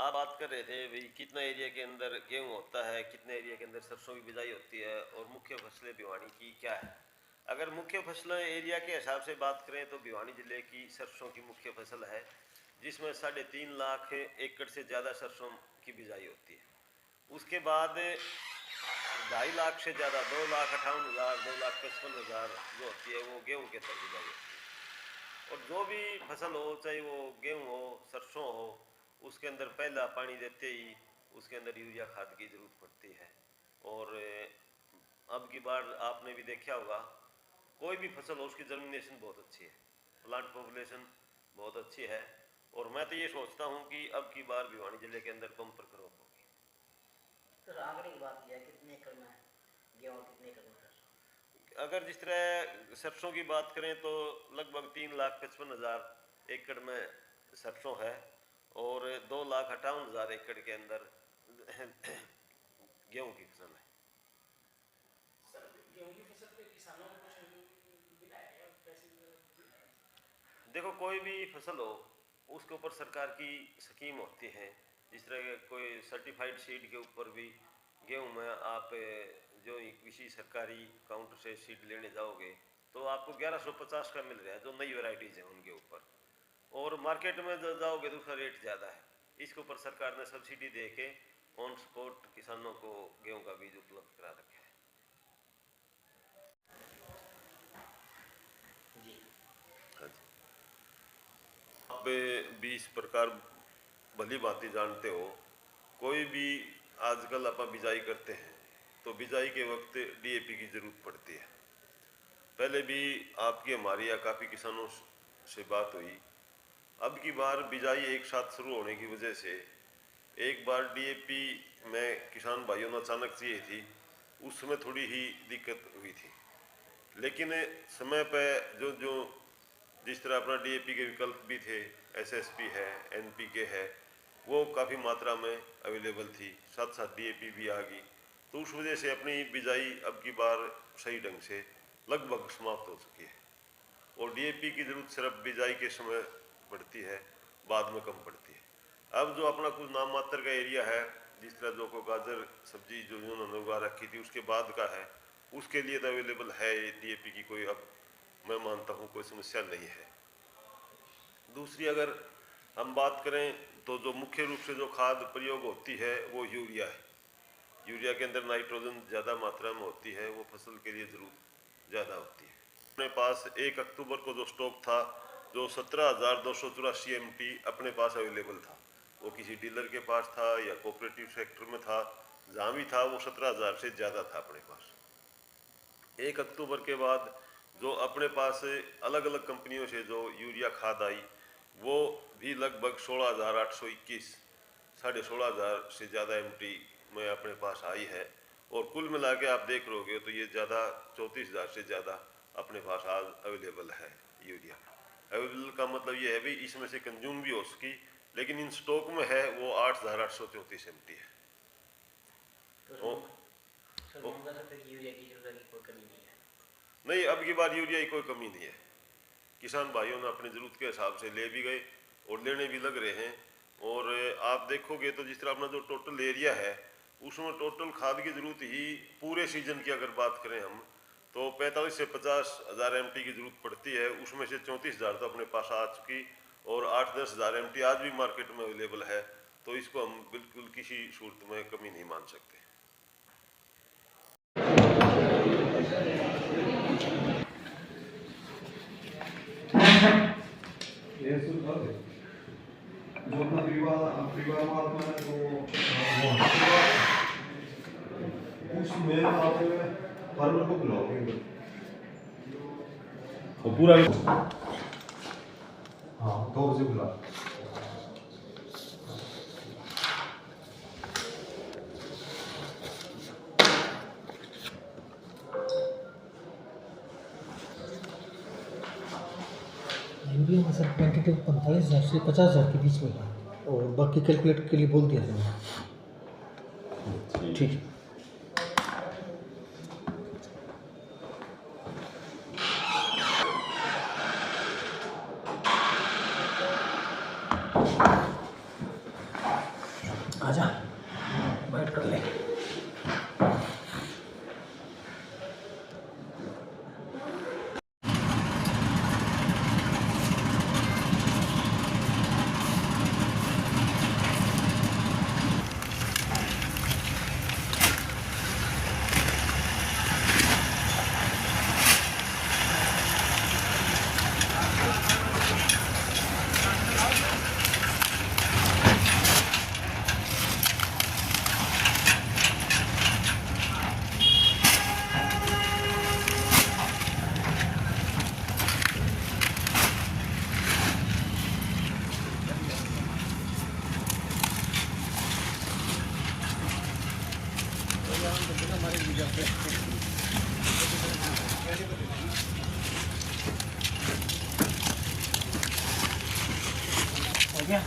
आप बात कर रहे थे भाई कितना एरिया के अंदर गेहूँ होता है, कितने एरिया के अंदर सरसों की बिजाई होती है और मुख्य फसलें भिवानी की क्या है। अगर मुख्य फसलें एरिया के हिसाब से बात करें तो भिवानी जिले की सरसों की मुख्य फसल है, जिसमें 3.5 लाख एकड़ से ज़्यादा सरसों की बिजाई होती है। उसके बाद 2.5 लाख से ज़्यादा 2,58,000 2,55,000 जो होती है वो गेहूँ के अंदर बिजाई होती है। और जो भी फसल हो, चाहे वो गेहूँ हो, सरसों हो, उसके अंदर पहला पानी देते ही उसके अंदर यूरिया खाद की ज़रूरत पड़ती है। और अब की बार आपने भी देखा होगा, कोई भी फसल हो उसकी जर्मिनेशन बहुत अच्छी है, प्लांट पॉपुलेशन बहुत अच्छी है। और मैं तो ये सोचता हूँ कि अब की बार भिवानी जिले के अंदर बम्पर क्रॉप होगी। सर आंकड़े की बात किया कितने एकड़ में गेहूँ, कितने एकड़ में सरसों? अगर जिस तरह सरसों की बात करें तो लगभग 3,55,000 एकड़ में सरसों है और 2,58,000 एकड़ के अंदर गेहूं की फसल है। सर गेहूं की फसल पे किसानों को कुछ मिला है या पैसे? देखो, कोई भी फसल हो उसके ऊपर सरकार की स्कीम होती है। जिस तरह के कोई सर्टिफाइड सीड के ऊपर भी गेहूं में आप जो किसी सरकारी काउंटर से सीड लेने जाओगे तो आपको 1150 का मिल रहा है, जो नई वैरायटीज़ हैं उनके ऊपर। और मार्केट में जो जाओगे तो उसका रेट ज़्यादा है। इसके ऊपर सरकार ने सब्सिडी दे के ऑन स्पॉट किसानों को गेहूं का बीज उपलब्ध करा रखा है। जी हाँ जी। आप भी इस प्रकार भली भांति जानते हो, कोई भी आजकल आप बिजाई करते हैं तो बिजाई के वक्त डीएपी की ज़रूरत पड़ती है। पहले भी आपकी हमारी या काफ़ी किसानों से बात हुई। अब की बार बिजाई एक साथ शुरू होने की वजह से एक बार डीएपी में किसान भाइयों ने अचानक चाहिए थी, उस समय थोड़ी ही दिक्कत हुई थी। लेकिन समय पर जो जो जिस तरह अपना डीएपी के विकल्प भी थे, एसएसपी है, एनपीके है, वो काफ़ी मात्रा में अवेलेबल थी, साथ साथ डीएपी भी आ गई। तो उस वजह से अपनी बिजाई अब की बार सही ढंग से लगभग समाप्त हो चुकी है। और डीएपी की ज़रूरत सिर्फ बिजाई के समय पड़ती है, बाद में कम पड़ती है। अब जो अपना कुछ नाम मात्र का एरिया है, जिस तरह जो को गाजर सब्जी जो उन्होंने उगा रखी थी उसके बाद का है, उसके लिए तो अवेलेबल है डीएपी की कोई, अब मैं मानता हूँ कोई समस्या नहीं है। दूसरी अगर हम बात करें तो जो मुख्य रूप से जो खाद प्रयोग होती है वो यूरिया है। यूरिया के अंदर नाइट्रोजन ज़्यादा मात्रा में होती है, वो फसल के लिए ज़रूरत ज़्यादा होती है। अपने पास 1 अक्टूबर को जो स्टॉक था, जो 17,284 MT अपने पास अवेलेबल था, वो किसी डीलर के पास था या कोऑपरेटिव सेक्टर में था, जहाँ भी था वो 17,000 से ज़्यादा था अपने पास। 1 अक्टूबर के बाद जो अपने पास अलग अलग कंपनियों से जो यूरिया खाद आई, वो भी लगभग 16,821, 16,500 से ज़्यादा MT में अपने पास आई है। और कुल मिला के आप देख लोगे तो ये ज़्यादा 34,000 से ज़्यादा अपने पास आज अवेलेबल है यूरिया। अवेलेबल का मतलब ये है भी इसमें से कंज्यूम भी हो सकी, लेकिन इन स्टॉक में है वो 8,834 MT है। तो सर हम कह सकते हैं कि यूरिया की ज़रूरत की कोई कमी नहीं है? नहीं, अब की बार यूरिया की कोई कमी नहीं है। किसान भाइयों ने अपनी ज़रूरत के हिसाब से ले भी गए और लेने भी लग रहे हैं। और आप देखोगे तो जिस तरह अपना जो टोटल एरिया है उसमें टोटल खाद की ज़रूरत ही पूरे सीजन की अगर बात करें हम तो 45 से 50,000 MT की ज़रूरत पड़ती है। उसमें से 34,000 तो अपने पास आ चुकी और 8-10,000 MT आज भी मार्केट में अवेलेबल है। तो इसको हम बिल्कुल किसी सूरत में कमी नहीं मान सकते। जो अपना परिवार महात्मा है तो उसमें आप फार्मर को बुलाओगे वो पूरा, हाँ 2 बजे बुला। यूरिया में सर क्वान्टिटी 45,000 से 50,000 के बीच में है और बाकी कैलकुलेट के लिए बोल दिया था। ठीक है। आजा बैठ कर ले। हो गया?